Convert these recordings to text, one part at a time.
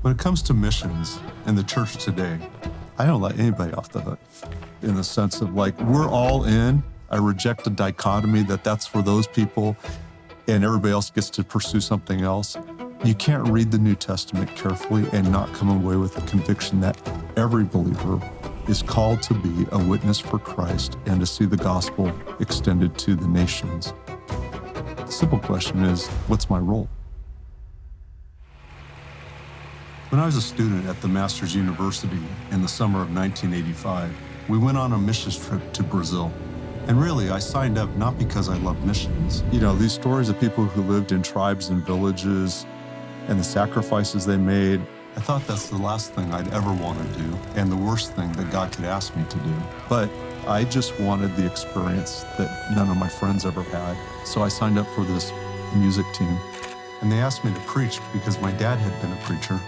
When it comes to missions in the church today, I don't let anybody off the hook in the sense of like, we're all in. I reject the dichotomy that that's for those people and everybody else gets to pursue something else. You can't read the New Testament carefully and not come away with the conviction that every believer is called to be a witness for Christ and to see the gospel extended to the nations. The simple question is, what's my role? When I was a student at the Master's University in the summer of 1985, we went on a missions trip to Brazil. And really, I signed up not because I loved missions. You know, these stories of people who lived in tribes and villages and the sacrifices they made, I thought that's the last thing I'd ever want to do and the worst thing that God could ask me to do. But I just wanted the experience that none of my friends ever had. So I signed up for this music team. And they asked me to preach because my dad had been a preacher.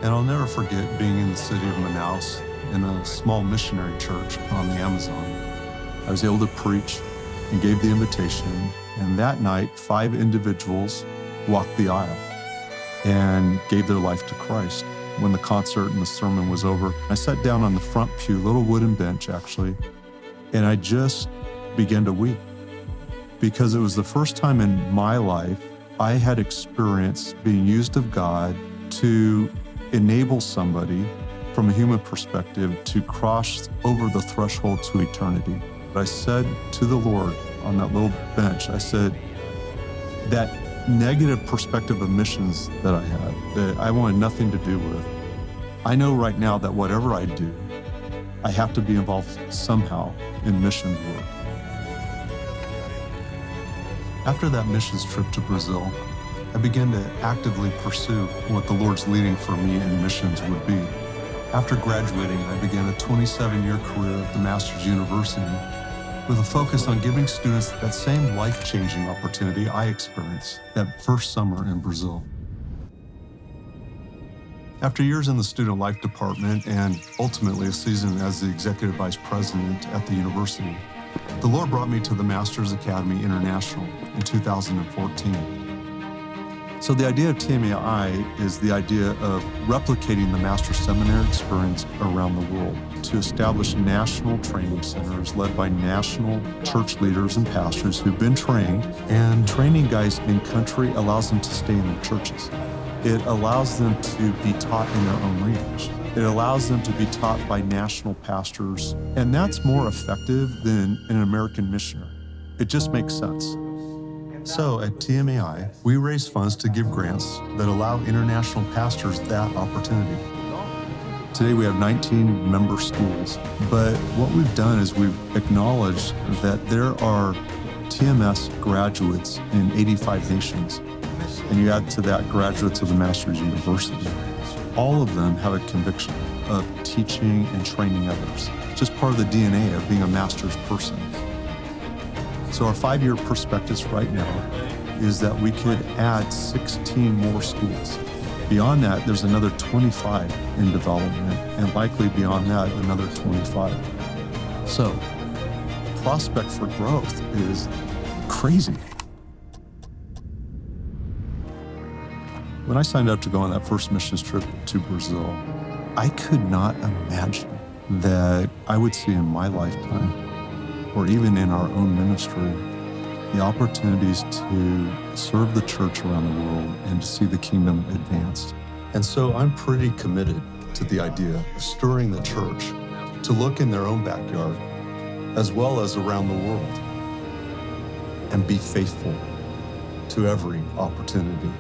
And I'll never forget being in the city of Manaus in a small missionary church on the Amazon. I was able to preach and gave the invitation. And that night, 5 individuals walked the aisle and gave their life to Christ. When the concert and the sermon was over, I sat down on the front pew, little wooden bench actually, and I just began to weep because it was the first time in my life I had experienced being used of God to enable somebody from a human perspective to cross over the threshold to eternity. I said to the Lord on that little bench, I said, that negative perspective of missions that I had, that I wanted nothing to do with, I know right now that whatever I do, I have to be involved somehow in missions work. After that missions trip to Brazil, I began to actively pursue what the Lord's leading for me in missions would be. After graduating, I began a 27-year career at the Master's University with a focus on giving students that same life-changing opportunity I experienced that first summer in Brazil. After years in the student life department and ultimately a season as the executive vice president at the university, the Lord brought me to the Master's Academy International in 2014. So the idea of TMAI is the idea of replicating the Master's Seminary experience around the world to establish national training centers led by national church leaders and pastors who've been trained, and training guys in country allows them to stay in their churches. It allows them to be taught in their own language. It allows them to be taught by national pastors, and that's more effective than an American missionary. It just makes sense. So at TMAI, we raise funds to give grants that allow international pastors that opportunity. Today we have 19 member schools, but what we've done is we've acknowledged that there are TMS graduates in 85 nations, and you add to that graduates of the Master's University. All of them have a conviction of teaching and training others. It's just part of the DNA of being a master's person. So our 5-year perspectives right now is that we could add 16 more schools. Beyond that, there's another 25 in development, and likely beyond that, another 25. So prospect for growth is crazy. When I signed up to go on that first missions trip to Brazil, I could not imagine that I would see in my lifetime, or even in our own ministry, the opportunities to serve the church around the world and to see the kingdom advanced. And so I'm pretty committed to the idea of stirring the church to look in their own backyard as well as around the world and be faithful to every opportunity.